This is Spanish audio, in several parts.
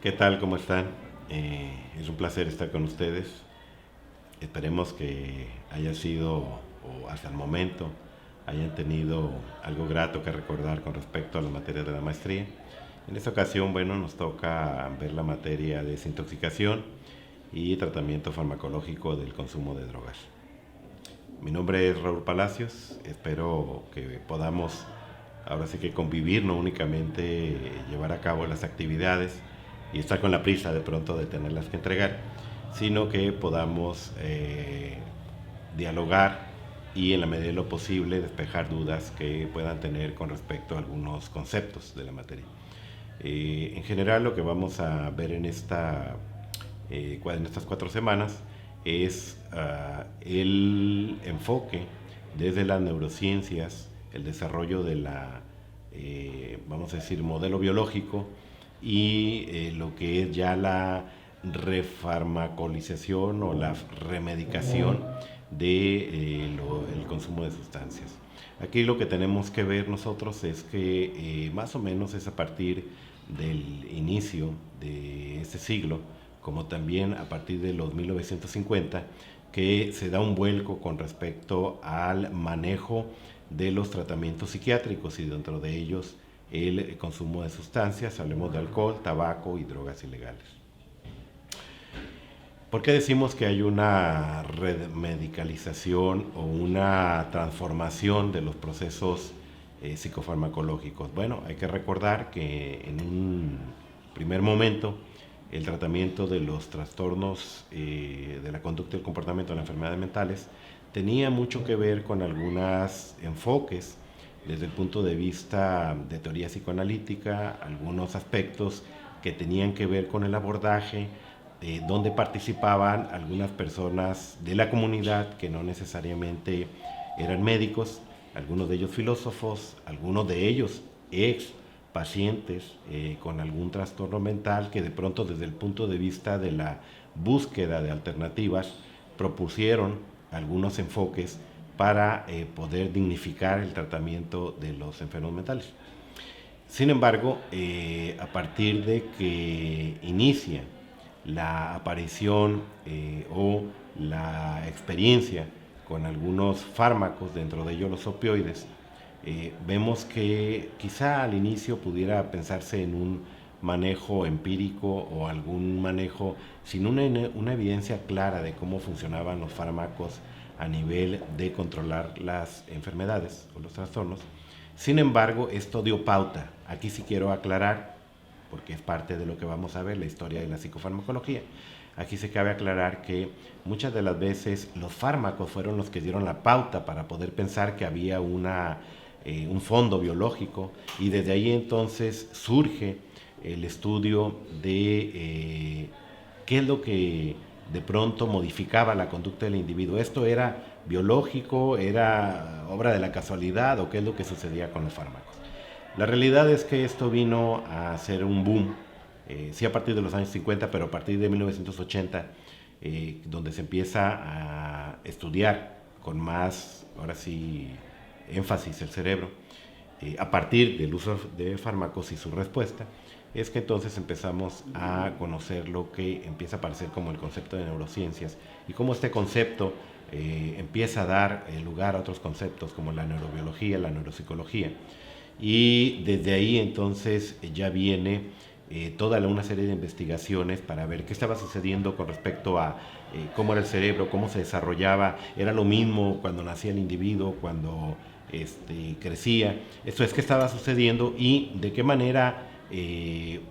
¿Qué tal? ¿Cómo están? Es un placer estar con ustedes. Esperemos que haya sido, o hasta el momento, hayan tenido algo grato que recordar con respecto a la materia de la maestría. En esta ocasión, bueno, nos toca ver la materia de desintoxicación y tratamiento farmacológico del consumo de drogas. Mi nombre es Raúl Palacios. Espero que podamos ahora sí que convivir, no únicamente llevar a cabo las actividades y estar con la prisa de pronto de tenerlas que entregar, sino que podamos dialogar y en la medida de lo posible despejar dudas que puedan tener con respecto a algunos conceptos de la materia. En general lo que vamos a ver en estas 4 semanas es el enfoque desde las neurociencias, el desarrollo de vamos a decir, modelo biológico y lo que es ya la refarmacolización o la remedicación del consumo de sustancias. Aquí lo que tenemos que ver nosotros es que más o menos es a partir del inicio de este siglo, como también a partir de los 1950, que se da un vuelco con respecto al manejo de los tratamientos psiquiátricos y dentro de ellos el consumo de sustancias, hablemos de alcohol, tabaco y drogas ilegales. ¿Por qué decimos que hay una medicalización o una transformación de los procesos psicofarmacológicos? Bueno, hay que recordar que en un primer momento el tratamiento de los trastornos de la conducta y el comportamiento de las enfermedades mentales tenía mucho que ver con algunos enfoques desde el punto de vista de teoría psicoanalítica, algunos aspectos que tenían que ver con el abordaje, donde participaban algunas personas de la comunidad que no necesariamente eran médicos, algunos de ellos filósofos, algunos de ellos ex pacientes con algún trastorno mental que de pronto desde el punto de vista de la búsqueda de alternativas propusieron algunos enfoques para poder dignificar el tratamiento de los enfermos mentales. Sin embargo, a partir de que inicia la aparición o la experiencia con algunos fármacos, dentro de ellos los opioides, vemos que quizá al inicio pudiera pensarse en un manejo empírico o algún manejo sin una evidencia clara de cómo funcionaban los fármacos a nivel de controlar las enfermedades o los trastornos. Sin embargo, esto dio pauta. Aquí sí quiero aclarar, porque es parte de lo que vamos a ver, la historia de la psicofarmacología. Aquí se cabe aclarar que muchas de las veces los fármacos fueron los que dieron la pauta para poder pensar que había un fondo biológico y desde ahí entonces surge el estudio de qué es lo que de pronto modificaba la conducta del individuo. ¿Esto era biológico, era obra de la casualidad o qué es lo que sucedía con los fármacos? La realidad es que esto vino a ser un boom, sí a partir de los años 50, pero a partir de 1980, donde se empieza a estudiar con más, ahora sí, énfasis el cerebro, a partir del uso de fármacos y su respuesta, es que entonces empezamos a conocer lo que empieza a aparecer como el concepto de neurociencias y cómo este concepto empieza a dar lugar a otros conceptos como la neurobiología, la neuropsicología. Y desde ahí entonces ya viene toda una serie de investigaciones para ver qué estaba sucediendo con respecto a cómo era el cerebro, cómo se desarrollaba, era lo mismo cuando nacía el individuo, cuando crecía, esto es qué estaba sucediendo y de qué manera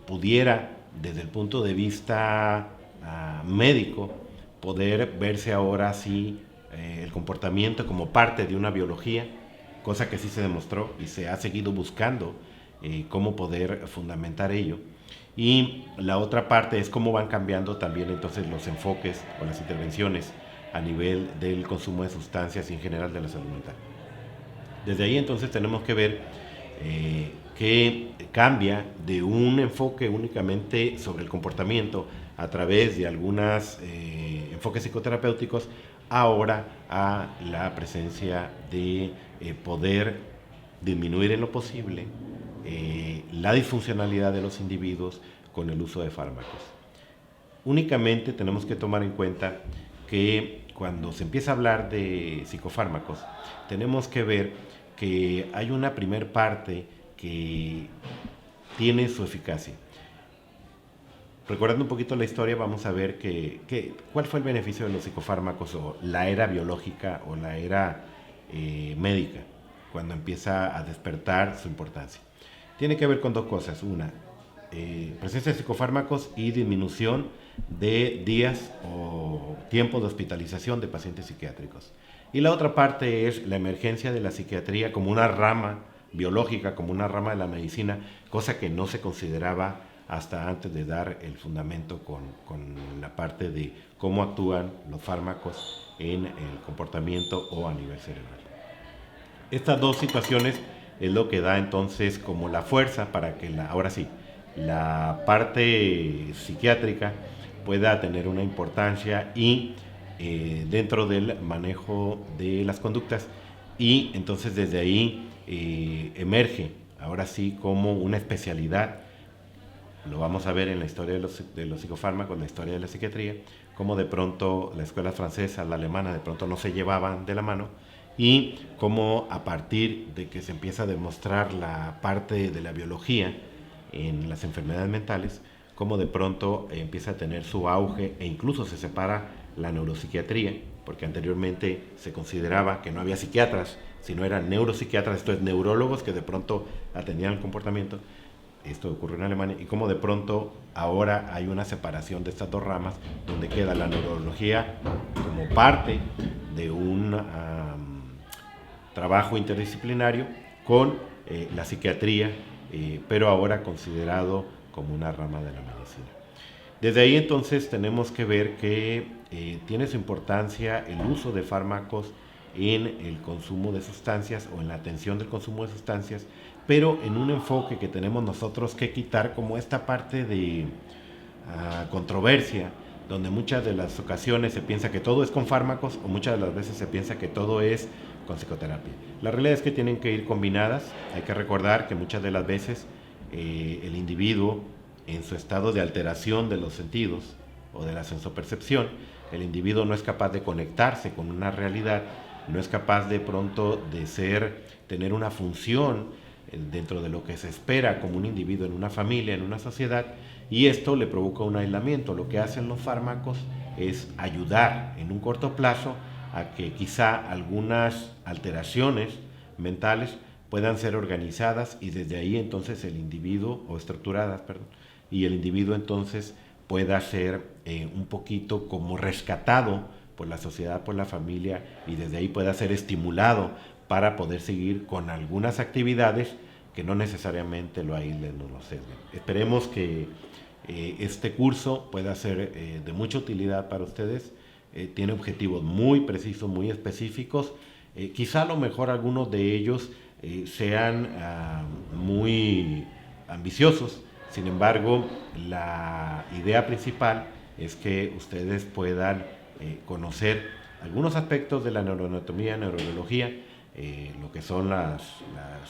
pudiera, desde el punto de vista médico, poder verse ahora si el comportamiento como parte de una biología, cosa que sí se demostró y se ha seguido buscando cómo poder fundamentar ello. Y la otra parte es cómo van cambiando también entonces los enfoques o las intervenciones a nivel del consumo de sustancias y en general de la salud mental. Desde ahí entonces tenemos que ver que cambia de un enfoque únicamente sobre el comportamiento a través de algunos enfoques psicoterapéuticos ahora a la presencia de poder disminuir en lo posible la disfuncionalidad de los individuos con el uso de fármacos. Únicamente tenemos que tomar en cuenta que cuando se empieza a hablar de psicofármacos, tenemos que ver que hay una primer parte que tiene su eficacia. Recordando un poquito la historia, vamos a ver cuál fue el beneficio de los psicofármacos o la era biológica o la era médica, cuando empieza a despertar su importancia. Tiene que ver con dos cosas. Una, presencia de psicofármacos y disminución de días o tiempo de hospitalización de pacientes psiquiátricos. Y la otra parte es la emergencia de la psiquiatría como una rama biológica, como una rama de la medicina, cosa que no se consideraba hasta antes de dar el fundamento con la parte de cómo actúan los fármacos en el comportamiento o a nivel cerebral. Estas dos situaciones es lo que da entonces como la fuerza para que ahora sí, la parte psiquiátrica pueda tener una importancia y dentro del manejo de las conductas, y entonces desde ahí emerge ahora sí como una especialidad. Lo vamos a ver en la historia de los psicofármacos, la historia de la psiquiatría, cómo de pronto la escuela francesa, la alemana, de pronto no se llevaban de la mano, y cómo a partir de que se empieza a demostrar la parte de la biología en las enfermedades mentales, cómo de pronto empieza a tener su auge e incluso se separa la neuropsiquiatría, porque anteriormente se consideraba que no había psiquiatras, sino eran neuropsiquiatras, esto es, neurólogos que de pronto atendían el comportamiento. Esto ocurrió en Alemania, y como de pronto ahora hay una separación de estas dos ramas, donde queda la neurología como parte de un trabajo interdisciplinario con la psiquiatría, pero ahora considerado como una rama de la medicina. Desde ahí entonces tenemos que ver que tiene su importancia el uso de fármacos en el consumo de sustancias o en la atención del consumo de sustancias, pero en un enfoque que tenemos nosotros que quitar como esta parte de controversia, donde muchas de las ocasiones se piensa que todo es con fármacos o muchas de las veces se piensa que todo es con psicoterapia. La realidad es que tienen que ir combinadas. Hay que recordar que muchas de las veces el individuo, en su estado de alteración de los sentidos o de la sensopercepción, el individuo no es capaz de conectarse con una realidad, no es capaz de pronto de tener una función dentro de lo que se espera como un individuo en una familia, en una sociedad, y esto le provoca un aislamiento. Lo que hacen los fármacos es ayudar en un corto plazo a que quizá algunas alteraciones mentales puedan ser organizadas y desde ahí entonces el individuo, o estructuradas, perdón, y el individuo entonces pueda ser un poquito como rescatado por la sociedad, por la familia, y desde ahí pueda ser estimulado para poder seguir con algunas actividades que no necesariamente lo aíslen o lo sesguen. Esperemos que este curso pueda ser de mucha utilidad para ustedes. Tiene objetivos muy precisos, muy específicos. Quizá a lo mejor algunos de ellos sean muy ambiciosos. Sin embargo, la idea principal es que ustedes puedan conocer algunos aspectos de la neuroanatomía, neurobiología, lo que son las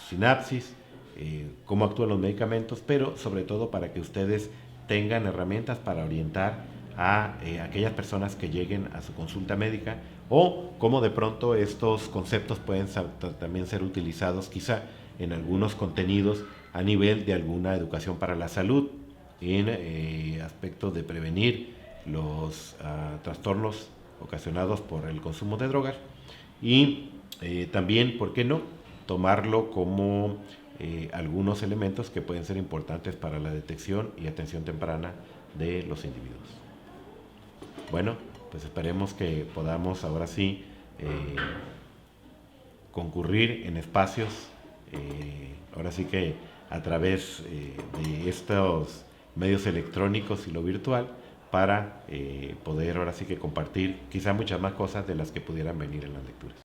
sinapsis, cómo actúan los medicamentos, pero sobre todo para que ustedes tengan herramientas para orientar a aquellas personas que lleguen a su consulta médica, o cómo de pronto estos conceptos pueden también ser utilizados quizá en algunos contenidos a nivel de alguna educación para la salud, en aspectos de prevenir los trastornos ocasionados por el consumo de drogas, y también, ¿por qué no?, tomarlo como algunos elementos que pueden ser importantes para la detección y atención temprana de los individuos. Bueno, pues esperemos que podamos ahora sí concurrir en espacios, ahora sí que a través de estos medios electrónicos y lo virtual, para poder ahora sí que compartir quizá muchas más cosas de las que pudieran venir en las lecturas.